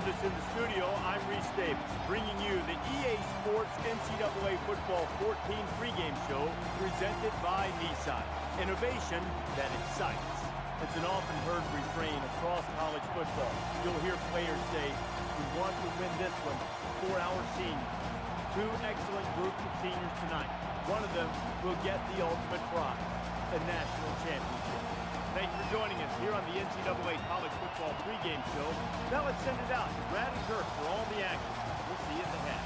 joined us in the studio. I'm Reese Davis, bringing you the EA Sports NCAA Football 14 pregame show presented by Nissan. Innovation that excites. It's an often heard refrain across college football. You'll hear players say, "We want to win this one for our seniors." Two excellent groups of seniors tonight. One of them will get the ultimate prize, a national championship. Thank you for joining us here on the NCAA College Football pregame show. Now let's send it out to Brad and Kirk for all the action. We'll see you at the half.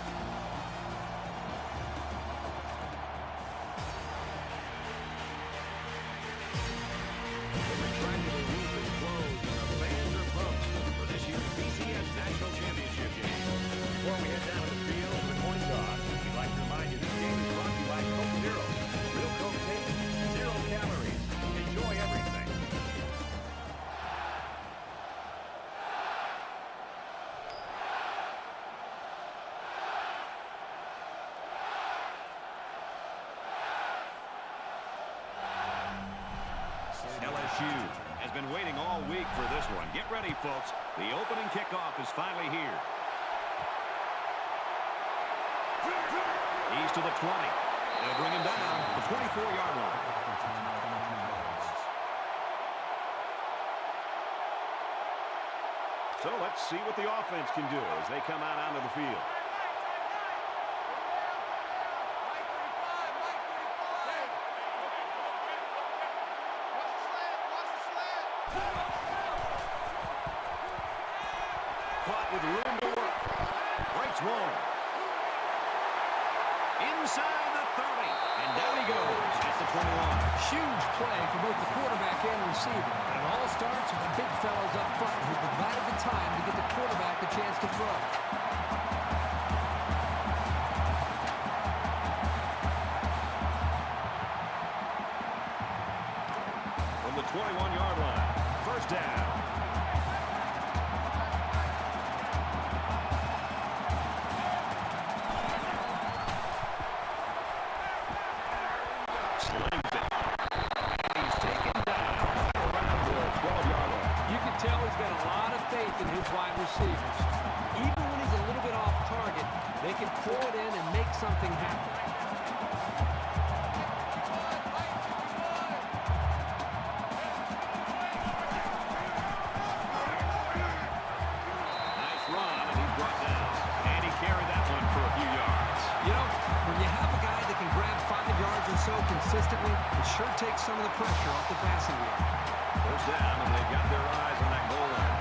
The retractable roof is closed and the fans are pumped for this year's BCS National Championship game. Before we head down to the field for the coin toss, we'd like to remind you this game is brought to you by Coke Zero. Real Coke taste, 0 calories. Enjoy everything. LSU has been waiting all week for this one. Get ready, folks. The opening kickoff is finally here. He's to the 20. They'll bring him down to the 24-yard line. So let's see what the offense can do as they come out onto the field. Caught with room to work. Breaks one. Inside the 30. And down he goes at the 21. Huge play for both the quarterback and receiver. And it all starts with the big fellows up front who provided the time to get the quarterback a chance to throw. From the 21-yard line. First down. Wide receivers. Even when he's a little bit off target, they can pull it in and make something happen. Nice run, and he's brought down. And he carried that one for a few yards. You know, when you have a guy that can grab 5 yards or so consistently, it sure takes some of the pressure off the passing game. First down, and they've got their eyes on that goal line.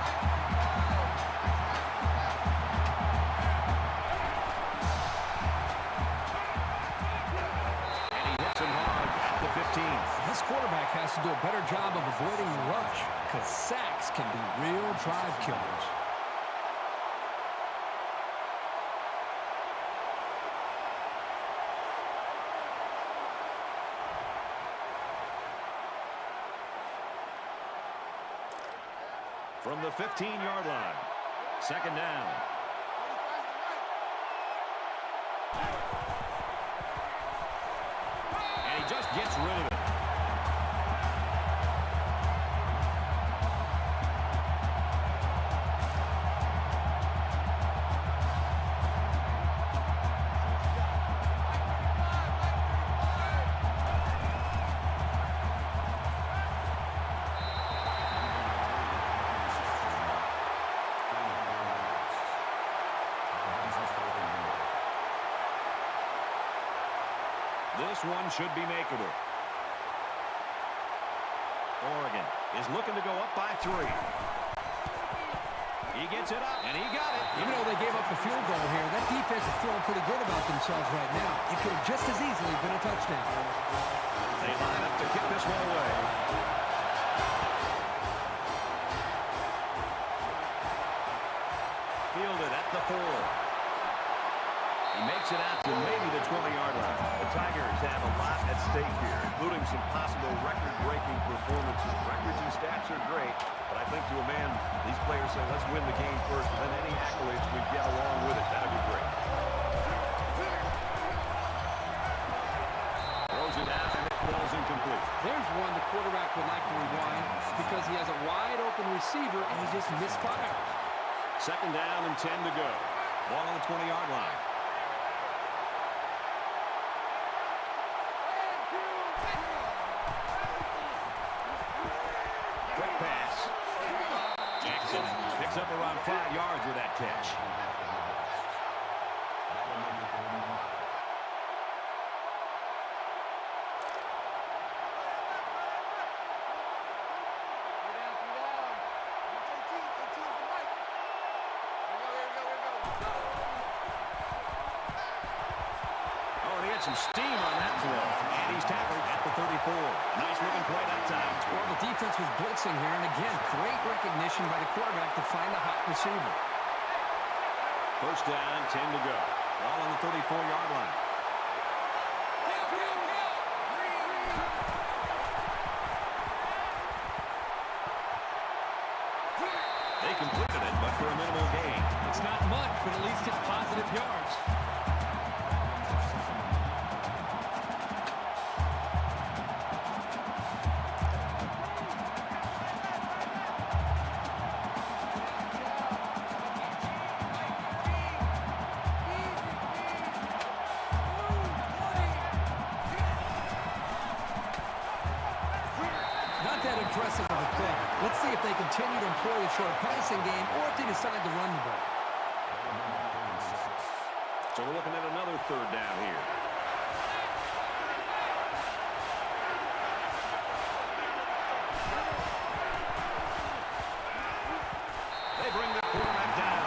This quarterback has to do a better job of avoiding the rush because sacks can be real drive killers. From the 15-yard line, second down. And he just gets rid of it. This one should be makeable. Oregon is looking to go up by 3. He gets it up, and he got it. Even though they gave up the field goal here, that defense is feeling pretty good about themselves right now. It could have just as easily been a touchdown. They line up to kick this one away. Fielded at the 4. He makes it out to maybe the 20-yard line. The Tigers have a lot at stake here, including some possible record-breaking performances. Records and stats are great, but I think to a man, these players say, let's win the game first, and then any accolades we get along with it, that'd be great. Throws it out, and it falls incomplete. There's one the quarterback would like to rewind because he has a wide-open receiver, and he just misfires. Second down and 10 to go. Ball on the 20-yard line. Quick pass. Jackson picks up around 5 yards with that catch. Some steam on that throw. And he's tackled at the 34. Nice looking play that time. Well, the defense was blitzing here, and again, great recognition by the quarterback to find the hot receiver. First down, 10 to go. Ball on the 34-yard line. They completed it, but for a minimal gain. It's not much, but at least it's positive yards. Impressive of a play. Let's see if they continue to employ the short passing game or if they decide to run the ball. So we're looking at another third down here. They bring the quarterback down.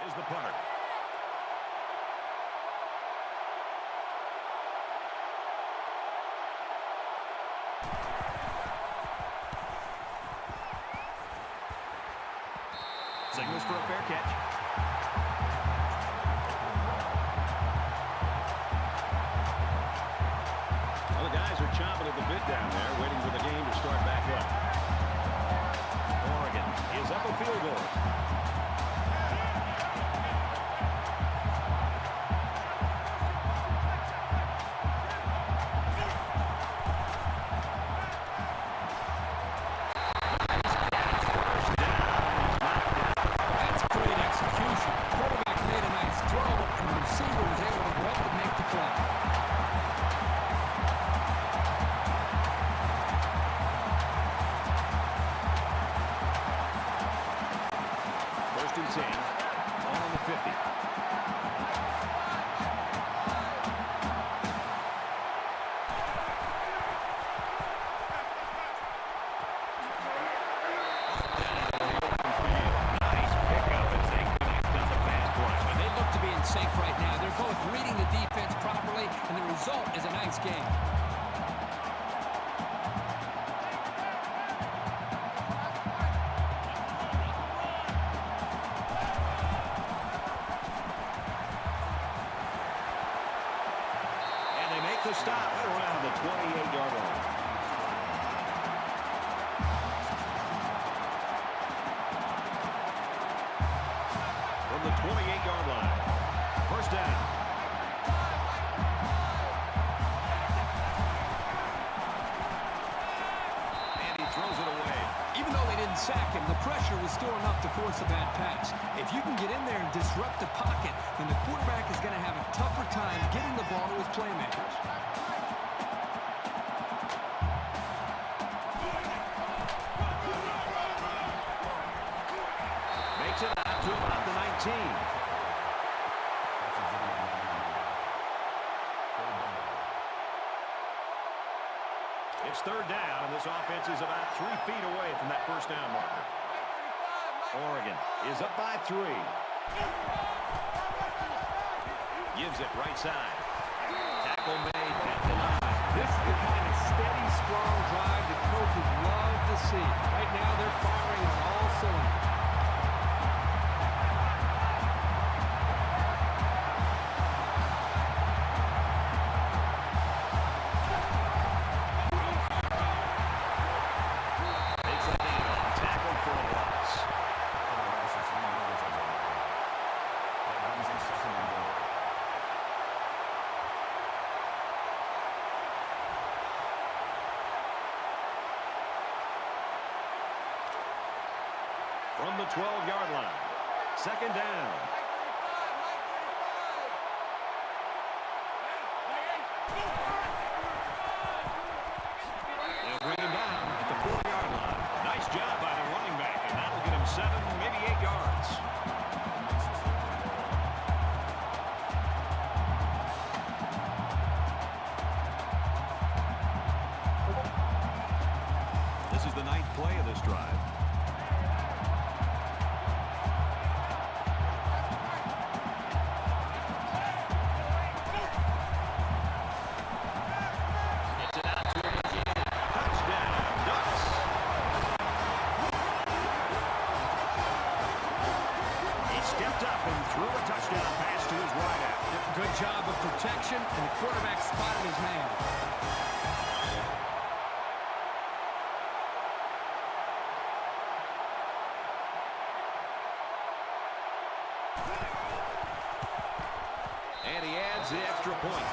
Is the punter. Signals for a fair catch. Well, the guys are chomping at the bit down there, waiting for the game to start back up. Oregon is up a field goal. Is a nice game. And they make the stop at around the 28-yard line. From the 28-yard line. First down. Sack him. The pressure was still enough to force a bad pass. If you can get in there and disrupt the pocket, then the quarterback is going to have a tougher time getting the ball to his playmakers. Makes it out to about the 19. It's third down, and this offense is about 3 feet away from that first down marker. Oregon is up by 3. Gives it right side. Tackle made at the 9. This is the kind of steady, strong drive that coaches love to see. Right now, they're firing on all cylinders. from the 12-yard line. Second down. They'll bring him down at the 4-yard line. Nice job by the running back, and that'll get him 7, maybe 8 yards. This is the 9th play of this drive. Good job of protection, and the quarterback spotted his man. And he adds the extra point.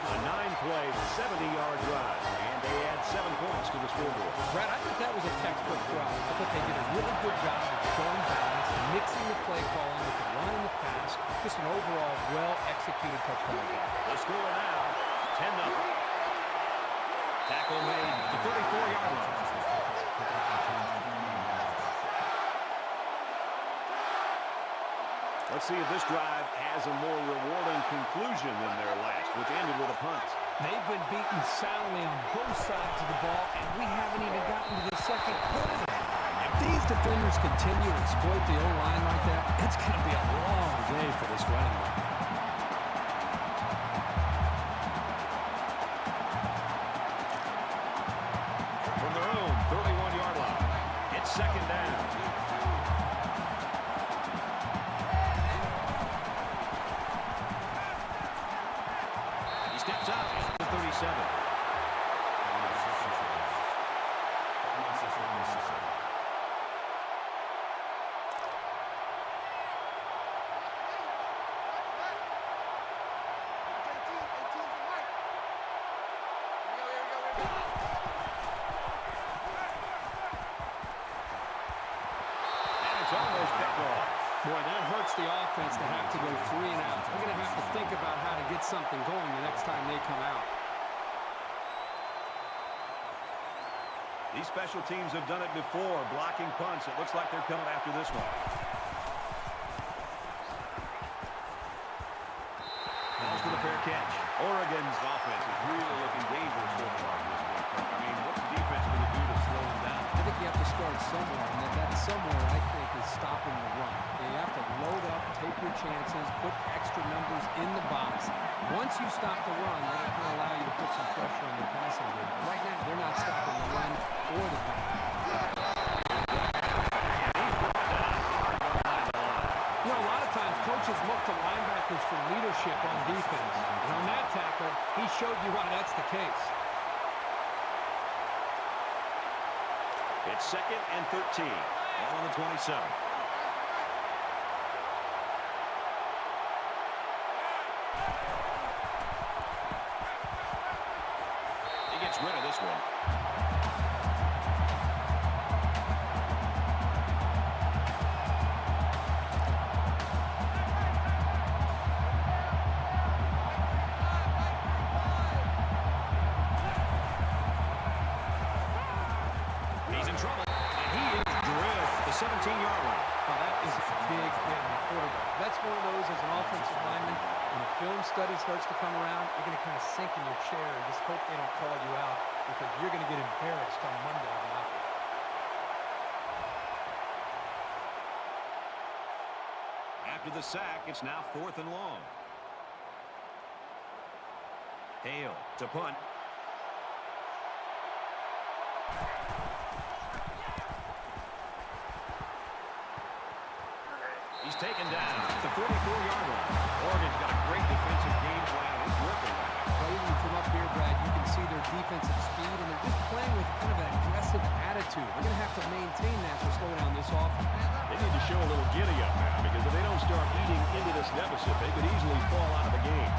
A 9-play, 70-yard drive, and they add 7 points to the scoreboard. Brad, I think that was a textbook drive. I thought they did a really good job of showing balance, mixing the play calling with the run and the pass. Just an overall well-executed touchdown game. The score now, 10-0. Tackle made at the 34-yard line. Let's see if this drive has a more rewarding conclusion than their last, which ended with a punt. They've been beaten soundly on both sides of the ball, and we haven't even gotten to the second quarter. If these defenders continue to exploit the O-line like that, it's going to be a long day for this running back. From their own 31-yard line, it's second down. He steps out at the 37. It's almost picked off. Boy, that hurts the offense to have to go 3 and out. They're going to have to think about how to get something going the next time they come out. These special teams have done it before, blocking punts. It looks like they're coming after this one. Calls for the fair catch. Oregon's offense is really looking dangerous so far this week. I mean, what's the defense going to do to slow them down? I think you have to start somewhere, and that somewhere, I think, is stopping the run. You have to load up, take your chances, put extra numbers in the box. Once you stop the run, then it can allow you to put some pressure on the passing game. Right now, they're not stopping the run or the pass. You know, a lot of times coaches look to linebackers for leadership on defense. And on that tackle, he showed you why that's the case. It's second and 13. Ball on the 27. He gets rid of this one. He's in trouble, and he is drilled at the 17-yard line. Now, that is a big hit on the quarterback. That's one of those as an offensive lineman, when the film study starts to come around, you're going to kind of sink in your chair and just hope they don't call you out because you're going to get embarrassed on Monday night. After the sack, it's now 4th and long. Hale to punt. He's taken down at the 44-yard line. Oregon's got a great defensive game plan. It's working right now. Well, even from up here, Brad, you can see their defensive speed, and they're just playing with kind of an aggressive attitude. They're going to have to maintain that to slow down this offense. They need to show a little giddy-up now, because if they don't start eating into this deficit, they could easily fall out of the game.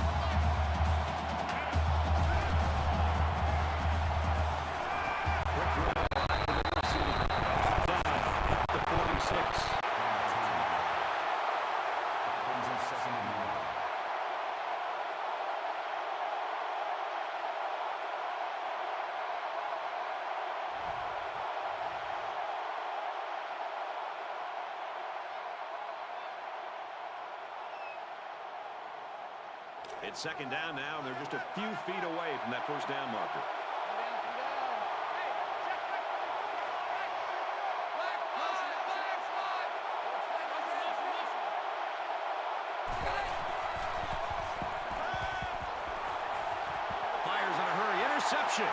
Quick throw. Down at the 46. It's second down now, and they're just a few feet away from that first down marker. Fires in a hurry. Interception.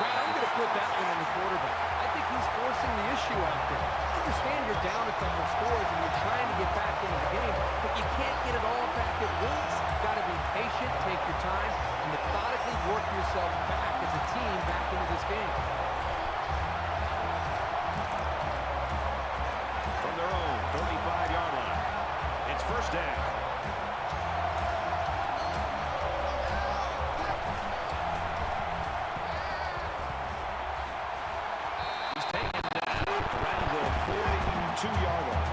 Brad, I'm going to put that one on the quarterback. I think he's forcing the issue out there. I understand you're down a couple of scores and you're trying to get back into the game, but you can't get it all back at once. You've got to be patient, take your time, and methodically work yourself back as a team back into this game. From their own 35-yard line, it's first down. He's taken down around the 42-yard line.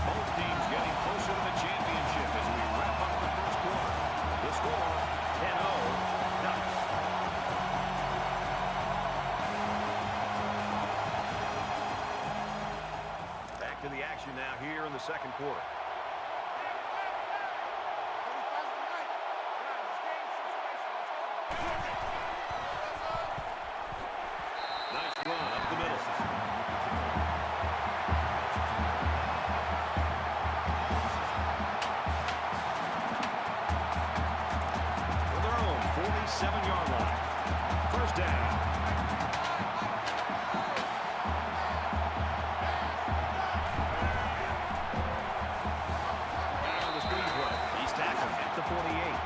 Both teams getting closer to the championship as we wrap up the first quarter. The score, 10-0, Ducks. Back to the action now here in the second quarter. Nice run up the middle. From their own 47-yard line. First down. Down on the screenplay. He's tackled at the 48.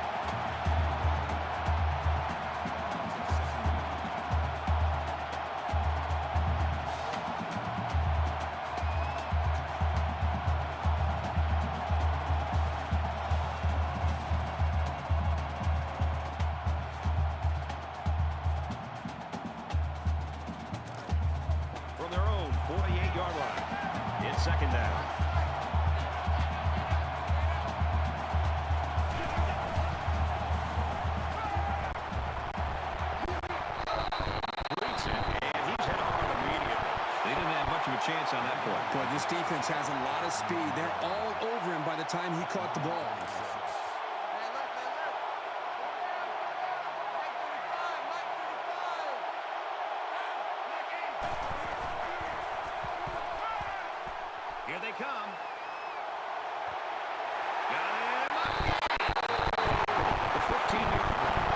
From their own 48-yard line. It's second down. Reads it, and he's hit hard immediately. They didn't have much of a chance on that play. Boy, this defense has a lot of speed. They're all over him by the time he caught the ball. Here they come. Got him. The 15-yard line.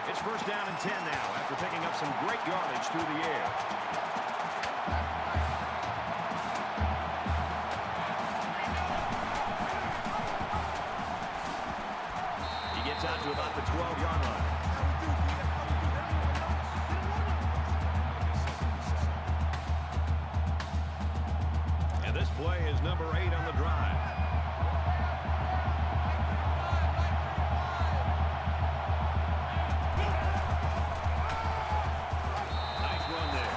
It's first down and 10 now after picking up some great yardage through the air. He gets out to about the 12-yard line. And this play is number 8 on the drive. Nice run there.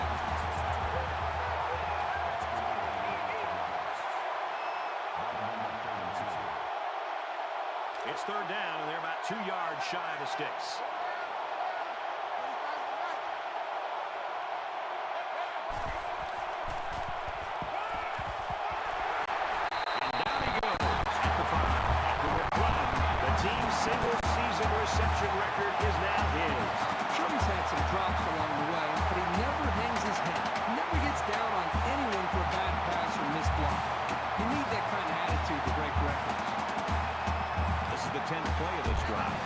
It's third down, and they're about 2 yards shy of the sticks. And down he goes at the 5. After the run, the team's single-season reception record is now his. Sure, he's had some drops along the way, but he never hangs his head. Never gets down on anyone for a bad pass or missed block. You need that kind of attitude to break records. This is the 10th play of this drive.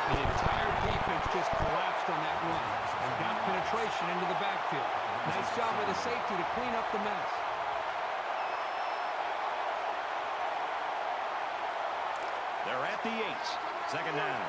The entire defense just collapsed on that run and got penetration into the backfield. Nice job by the safety to clean up the mess. They're at the 8. Second down.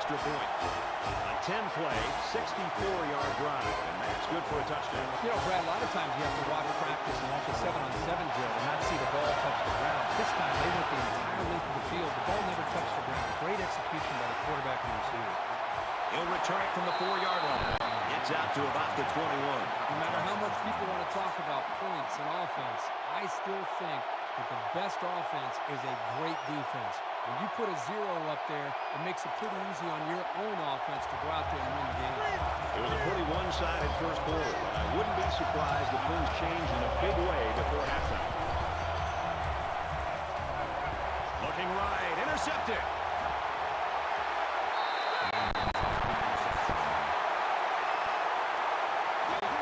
extra point. A 10-play, 64-yard drive, and that's good for a touchdown. You know, Brad, a lot of times you have to watch practice and watch a 7-on-7 drill and not see the ball touch the ground. This time they went the entire length of the field. The ball never touched the ground. Great execution by the quarterback and receiver. He'll return it from the 4-yard line. Gets out to about the 21. No matter how much people want to talk about points and offense, I still think that the best offense is a great defense. When you put a 0 up there, it makes it pretty easy on your own offense to go out there and win the game. It was a pretty one-sided first quarter, but I wouldn't be surprised if things change in a big way before halftime. Looking right, intercepted.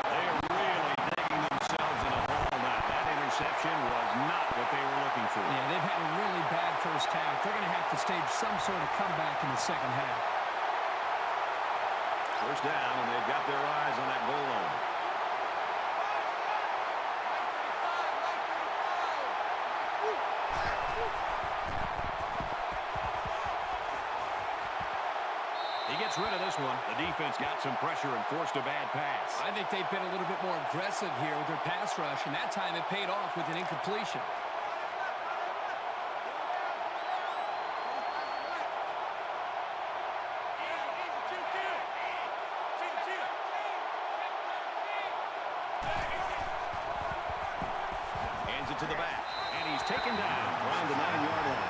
They're really digging themselves in a hole now. That interception was not what they were looking for. Yeah, they've had a really bad first half. They're going to have to stage some sort of comeback in the second half. First down, and they've got their eyes on that goal line. He gets rid of this one. The defense got some pressure and forced a bad pass. I think they've been a little bit more aggressive here with their pass rush, and that time it paid off with an incompletion. Hands it to the back, and he's taken down around the 9-yard line.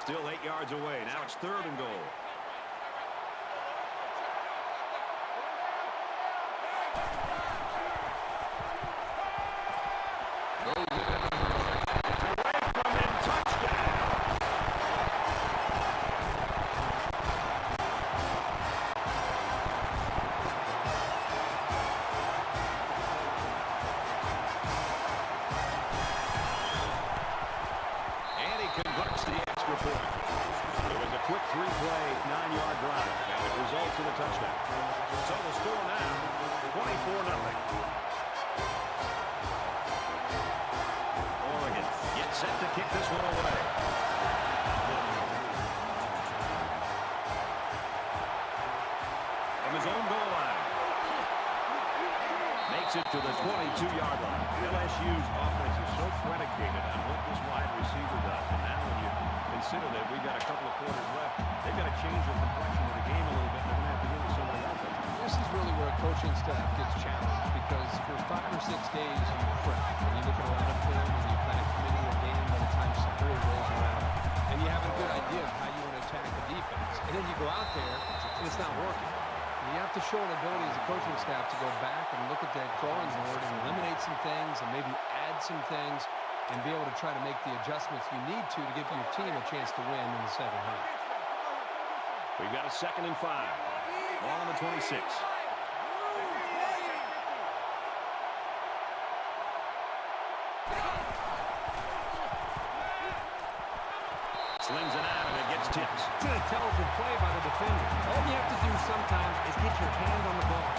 Still 8 yards away. Now it's 3rd and goal. It to the 22-yard line. LSU's offense is so predicated on what this wide receiver does. And now when you consider that we've got a couple of quarters left, they've got to change the complexion of the game a little bit. They're going to have to get to somebody else. This is really where a coaching staff gets challenged because for 5 or 6 days you prep and you look at a lot of film and you kind of commit to a game by the time Saturday rolls around and you have a good idea of how you want to attack the defense. And then you go out there and it's not working. You have to show an ability as a coaching staff to go back and look at that drawing board and eliminate some things and maybe add some things and be able to try to make the adjustments you need to give your team a chance to win in the second half. We've got a 2nd and 5. Ball on the 26. Slings it out, and it gets tipped. It's an intelligent play by the defender. All you have to do sometimes is get your hand on the ball.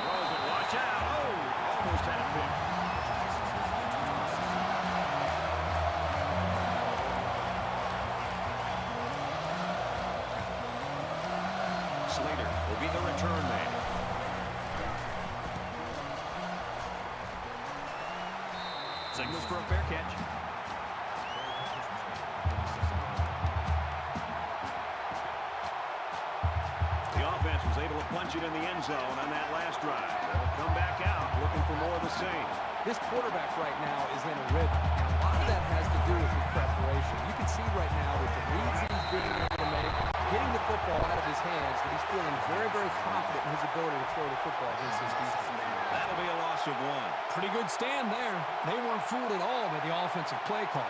Throws it, watch out. Oh, almost had a pick. Slater will be the return man. Signals for a fair catch. The offense was able to punch it in the end zone on that last drive. They'll come back out looking for more of the same. This quarterback right now is in a rhythm, and a lot of that has to do with his preparation. You can see right now with the reads he's being able to make, getting the football out of his hands, that he's feeling very, very confident in his ability to throw the football against this defense. That'll be a loss of 1. Pretty good stand there. They weren't fooled at all by the offensive play call.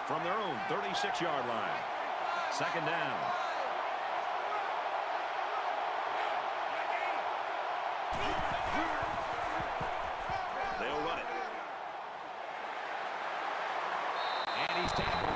From their own 36-yard line. Second down. They'll run it. And he's tackled.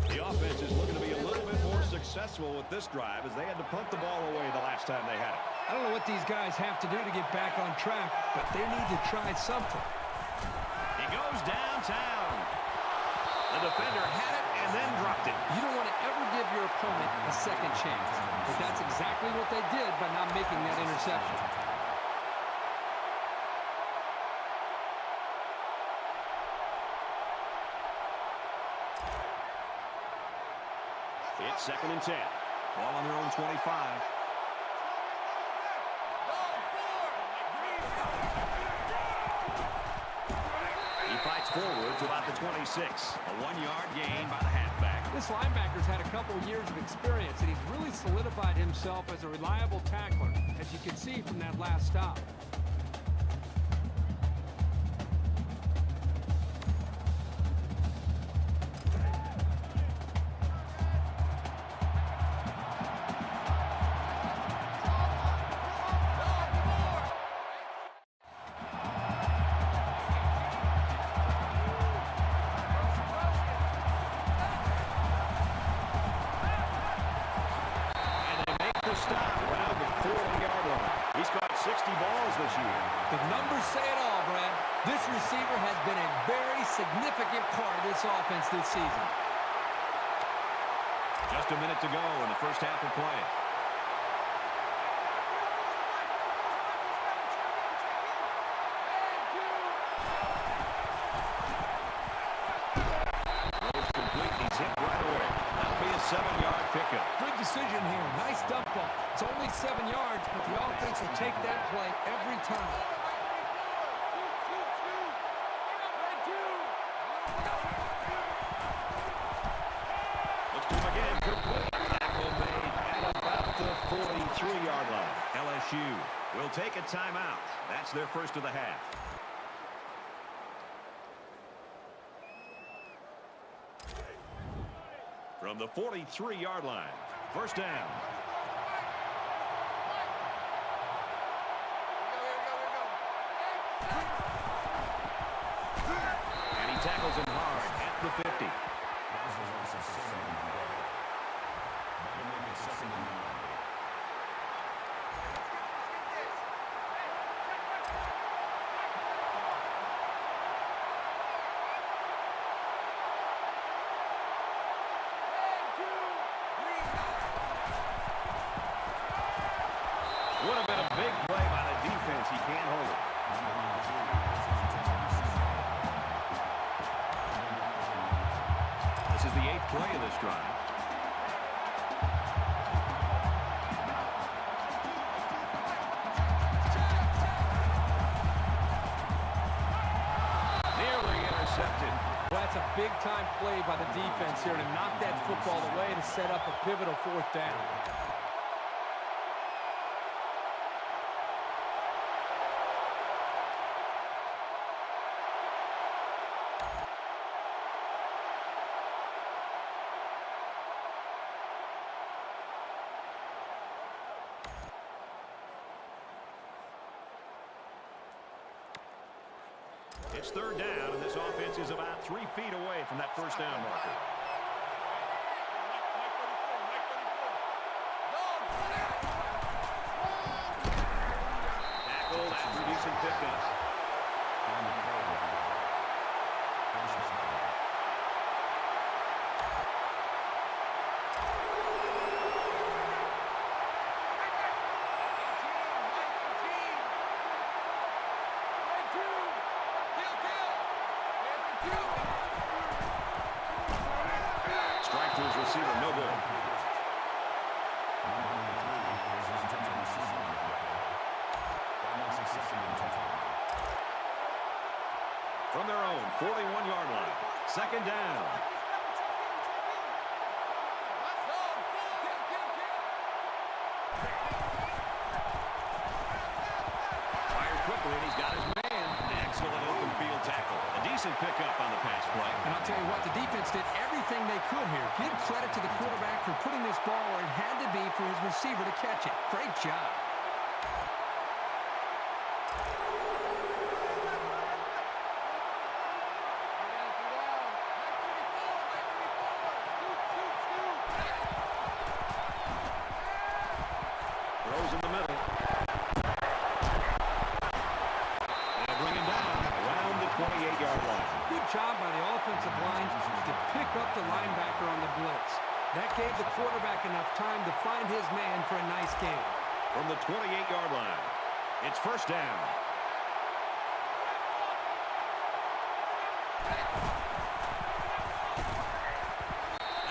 The offense is looking to be a little bit more successful with this drive as they had to punt the ball away the last time they had it. I don't know what these guys have to do to get back on track, but they need to try something. He goes downtown. The defender had it and then dropped it. You don't want to ever give your opponent a second chance, but that's exactly what they did by not making that interception. It's 2nd and 10. Ball on their own 25. He fights forward to about the 26. A 1-yard gain by the halfback. This linebacker's had a couple of years of experience, and he's really solidified himself as a reliable tackler, as you can see from that last stop. Stop around the 40-yard line. He's caught 60 balls this year. The numbers say it all, Brad. This receiver has been a very significant part of this offense this season. Just a minute to go in the first half of play. Throws complete. He's hit right away. That'll be a 7-yard pickup. Good decision here. Nice dump ball. It's only 7 yards, but the offense will take that play every time. Looks to him again. Complete. Tackle made at about the 43-yard line. LSU will take a timeout. That's their first of the half. From the 43-yard line. First down. And he tackles him hard at the 50. Would have been a big play by the defense. He can't hold it. This is the 8th play of this drive. Nearly intercepted. Well, that's a big-time play by the defense here to knock that football away to set up a pivotal 4th down. It's 3rd down, and this offense is about 3 feet away from that first down marker. Tackled after decent pickup. receiver, no good. From their own 41-yard line, second down. Fires quickly, and he's got his man. Excellent open field tackle. A decent pickup on the pass play. And I'll tell you what, the defense did everything they could here. Give credit to the quarterback for putting this ball where it had to be for his receiver to catch it. Great job. Throws in the middle. And bring him down around the 28-yard line. Good job by the offensive line to pick up the linebacker on the blitz. That gave the quarterback enough time to find his man for a nice gain. From the 28-yard line, it's first down.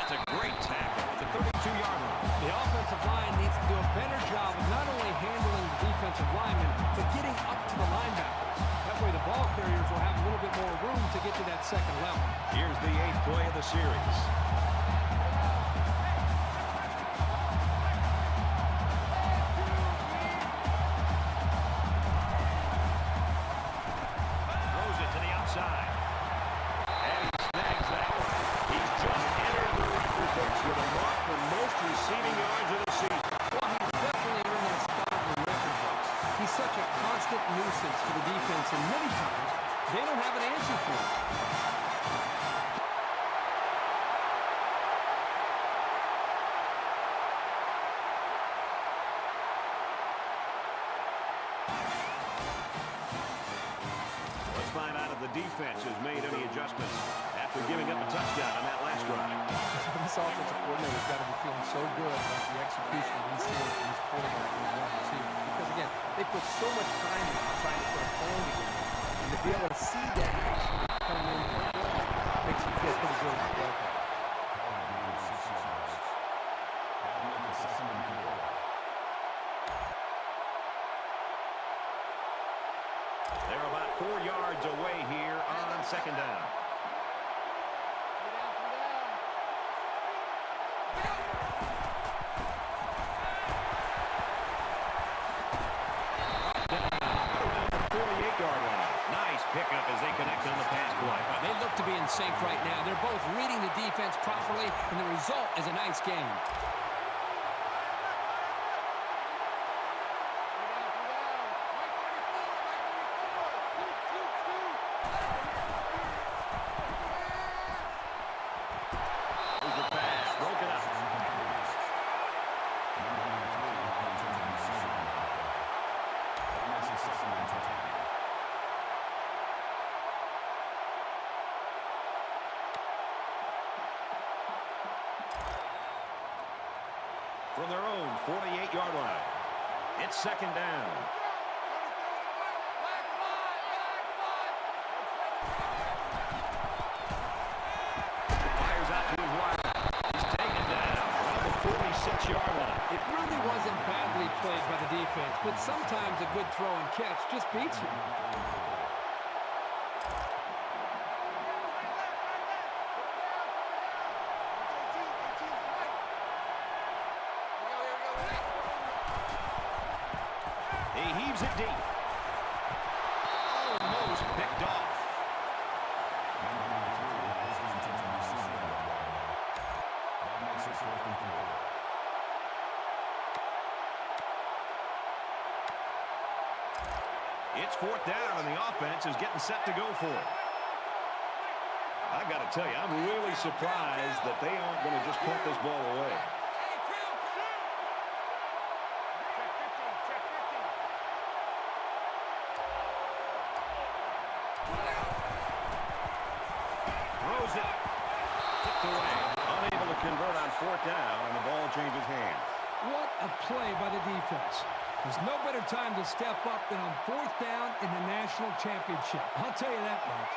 That's a great tackle at the 32-yard line. The offensive line needs to do a better job of not only handling the defensive linemen, but getting up to the linebackers. That way the ball carriers will have a little bit more room to get to that second level. Here's the 8th play of the series. Throws it to the outside. And he snags that one. He's just entered the record books with a mark for most receiving yards of the season. Well, he's definitely earned that spot in the record books. He's such a constant nuisance for the defense, and many times they don't have an answer for him. Let's find out if the defense has made any adjustments after giving up a touchdown on that last drive. This offensive coordinator's got to be feeling so good about the execution that he's seeing from his quarterback and his wide receiver. Because, again, they put so much time into trying to put a phone together. And to be able to see that actually come in makes you feel pretty good about that. They're about 4 yards away here on second down. Pickup as they connect on the pass play. They look to be in sync right now. They're both reading the defense properly, and the result is a nice game. Here's the pass, broken up. From their own 48-yard line, it's second down. Fires out to his wide. He's taken down around the 46-yard line. It really wasn't badly played by the defense, but sometimes a good throw and catch just beats you. He heaves it deep. Almost picked off. It's fourth down, and the offense is getting set to go for it. I got to tell you, I'm really surprised that they aren't going to just punt this ball away. Throws it. Tipped away. Unable to convert on fourth down, and the ball changes hands. What a play by the defense. There's no better time to step up than on fourth down in the national championship. I'll tell you that much.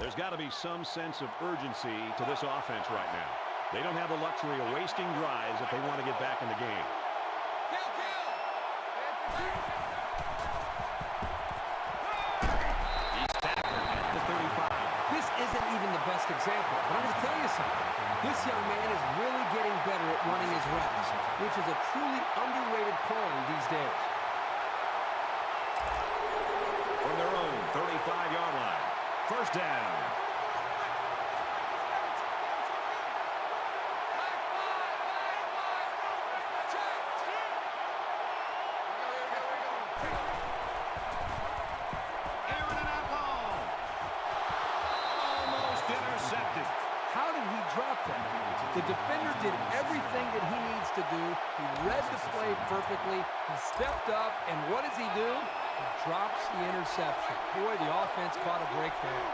There's got to be some sense of urgency to this offense right now. They don't have the luxury of wasting drives if they want to get back in the game. He's tackled at the 35. This isn't even the best example, but I'm going to tell you something. This young man is really getting better at running his reps, which is a truly underrated calling these days. From their own 35-yard line. First down. Aaron and that ball. Almost intercepted. How did he drop that? The defender did everything that he needs to do. He read the play perfectly. He stepped up, and what does he do? He drops the interception. Boy, the offense caught a break there.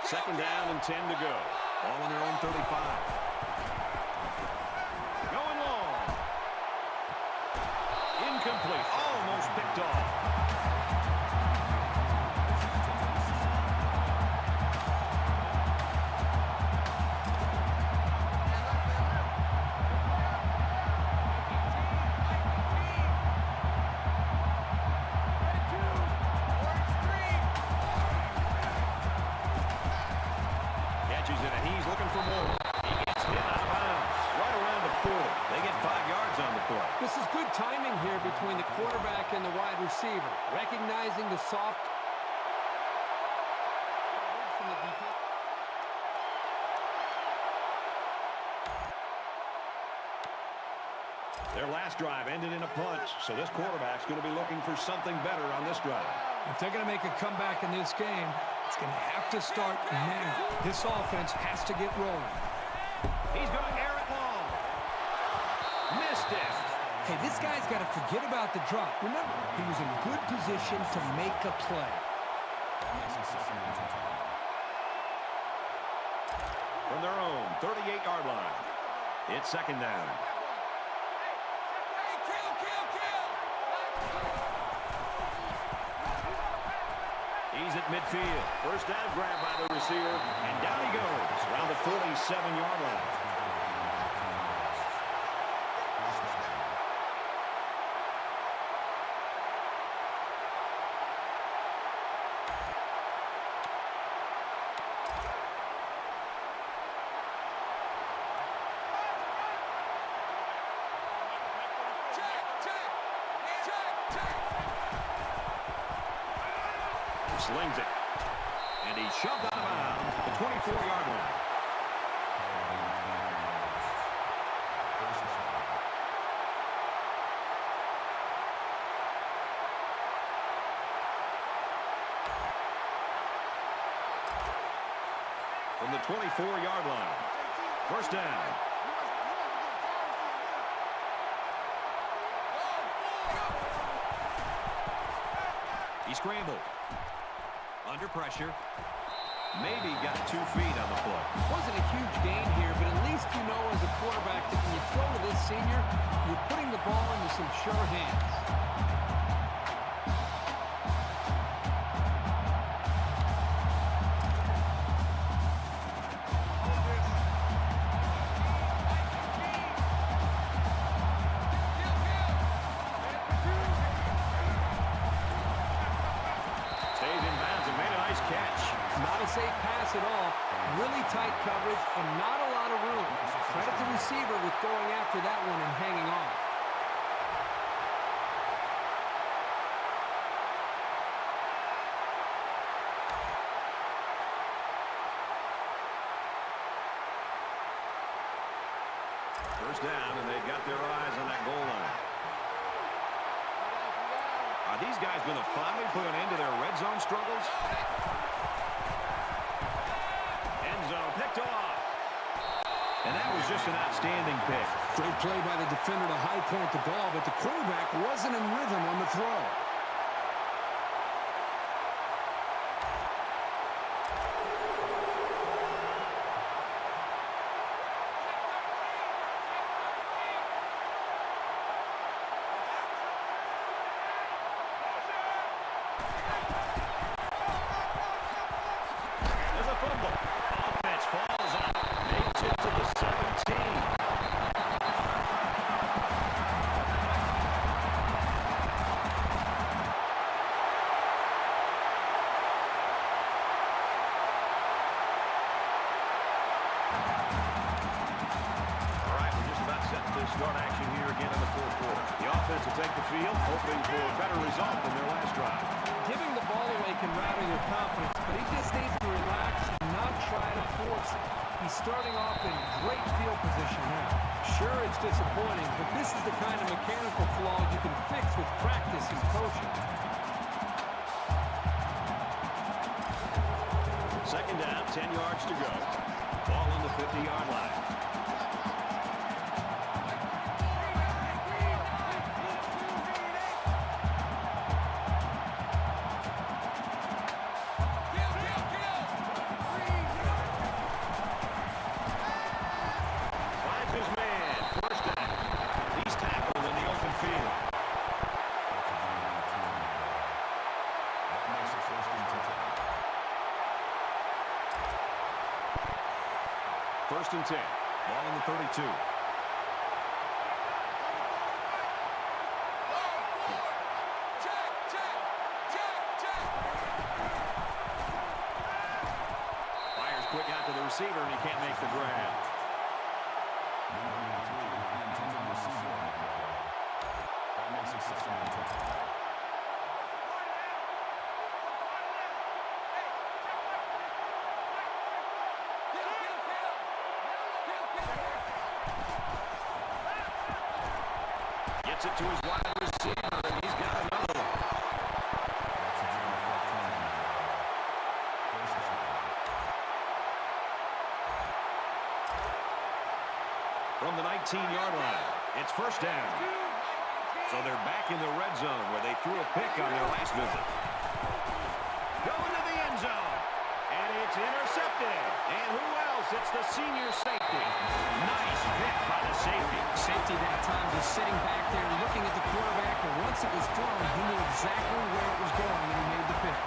Second down and 10 to go. All on their own 35. Going long. Incomplete. Almost picked off. Catches it, and he's looking for more. He gets hit out of bounds. Right around the 40. They get 5 yards on the play. This is good timing here between the quarterback and the wide receiver. Recognizing the soft from the defense. Their last drive ended in a punt, so this quarterback's going to be looking for something better on this drive. If they're going to make a comeback in this game, it's going to have to start now. This offense has to get rolling. He's going to air it long. Missed it. Hey, this guy's got to forget about the drop. Remember, he was in good position to make a play. From their own 38-yard line. It's second down. He's at midfield. First down grab by the receiver, and down he goes around the 47-yard line. Slings it. And he's shoved out of bounds at the 24-yard line. From the 24-yard line. First down. He scrambled. Under pressure. Maybe got 2 feet on the play. Wasn't a huge gain here, but at least you know as a quarterback that when you throw to this senior, you're putting the ball into some sure hands. Safe pass at all. Really tight coverage and not a lot of room. Credit the receiver with going after that one and hanging on. First down, and they've got their eyes on that goal line. Are these guys going to finally put an end to their red zone struggles? Picked off. And that was just an outstanding pick. Great play by the defender to high point the ball, but the quarterback wasn't in rhythm on the throw. start action here again in the fourth quarter. The offense will take the field, hoping for a better result than their last drive. Giving the ball away can rattle your confidence, but he just needs to relax and not try to force it. He's starting off in great field position now. Sure, it's disappointing, but this is the kind of mechanical flaw you can fix with practice and coaching. Second down, 10 yards to go. Ball on the 50-yard line. Finds his man. First down. He's tackled in the open field. That makes it first and 10. First and 10. Ball on the 32. Fires quick out to the receiver, and he can't make the grab. That makes it 16 and 10. Gets it to his wide receiver, and he's got another one. From the 19-yard line, it's first down. So they're back in the red zone where they threw a pick on their last visit. Going to the end zone, and it's intercepted. And who else? It's the senior safety. Nice pick by the safety. Safety that time was sitting back there looking at the quarterback, and once it was thrown, he knew exactly where it was going when he made the pick.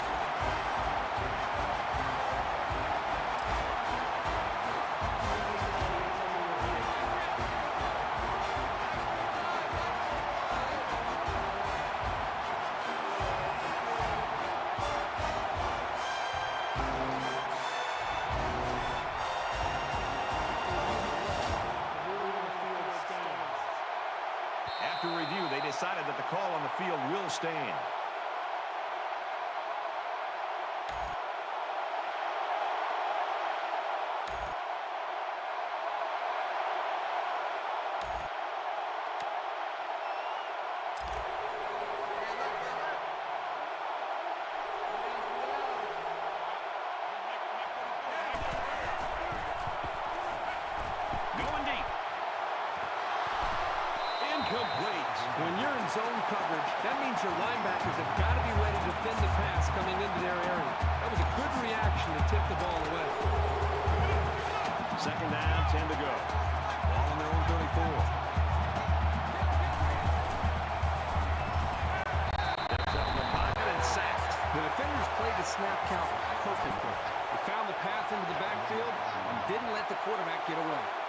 After review, they decided that the call on the field will stand. Going deep. Incomplete. When you're in zone coverage, that means your linebackers have got to be ready to defend the pass coming into their area. That was a good reaction to tip the ball away. Second down, 10 to go. Ball on their own 34. Steps up in the pocket and sacked. The defenders played the snap count perfectly. They found the path into the backfield and didn't let the quarterback get away.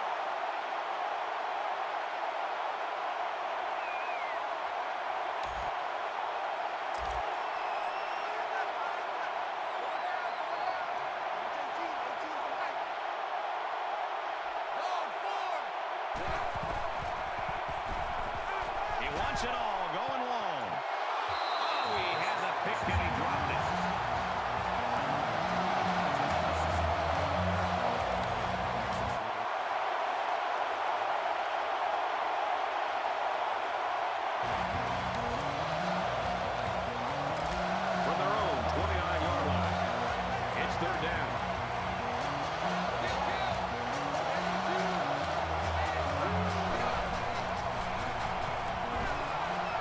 He wants it all, going long. Oh, he had the pick and he dropped it. From their own 29-yard line, it's third down.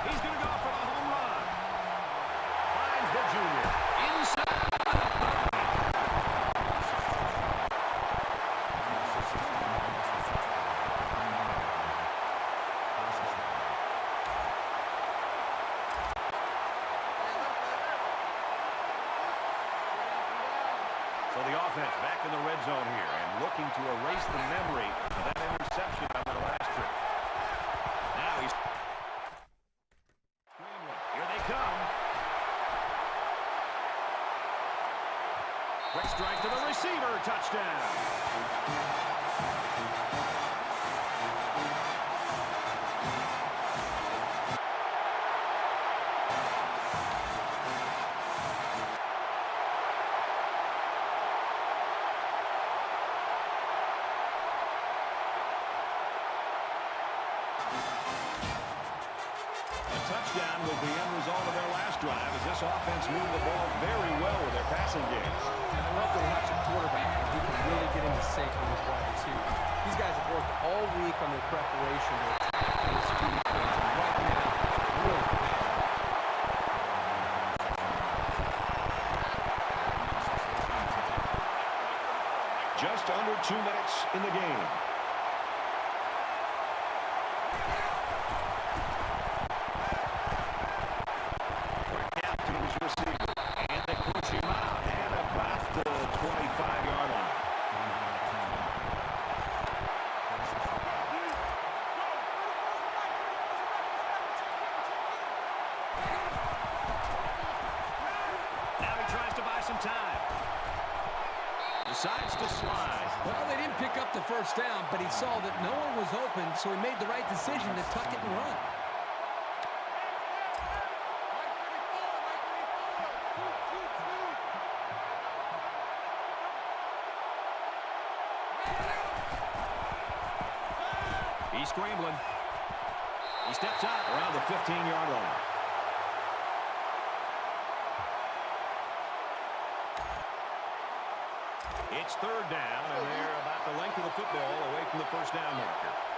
He's going to go for a home run. Finds the junior. Inside. So the offense back in the red zone here and looking to erase the memory of that interception on their last trip. Now he's scrambling. Here they come. Quick strike to the receiver. Touchdown. touchdown was the end result of their last drive as this offense moved the ball very well with their passing game. I love to watch a quarterback who can really get into sync with his wide receiver. These guys have worked all week on their preparation to attack those two defense, and right now, really bad. Just under 2 minutes in the game. Decides to slide. Well, they didn't pick up the first down, but he saw that no one was open, so he made the right decision to tuck it and run. He's scrambling. He steps out around the 15-yard line. It's third down, and they're about the length of the football away from the first down marker.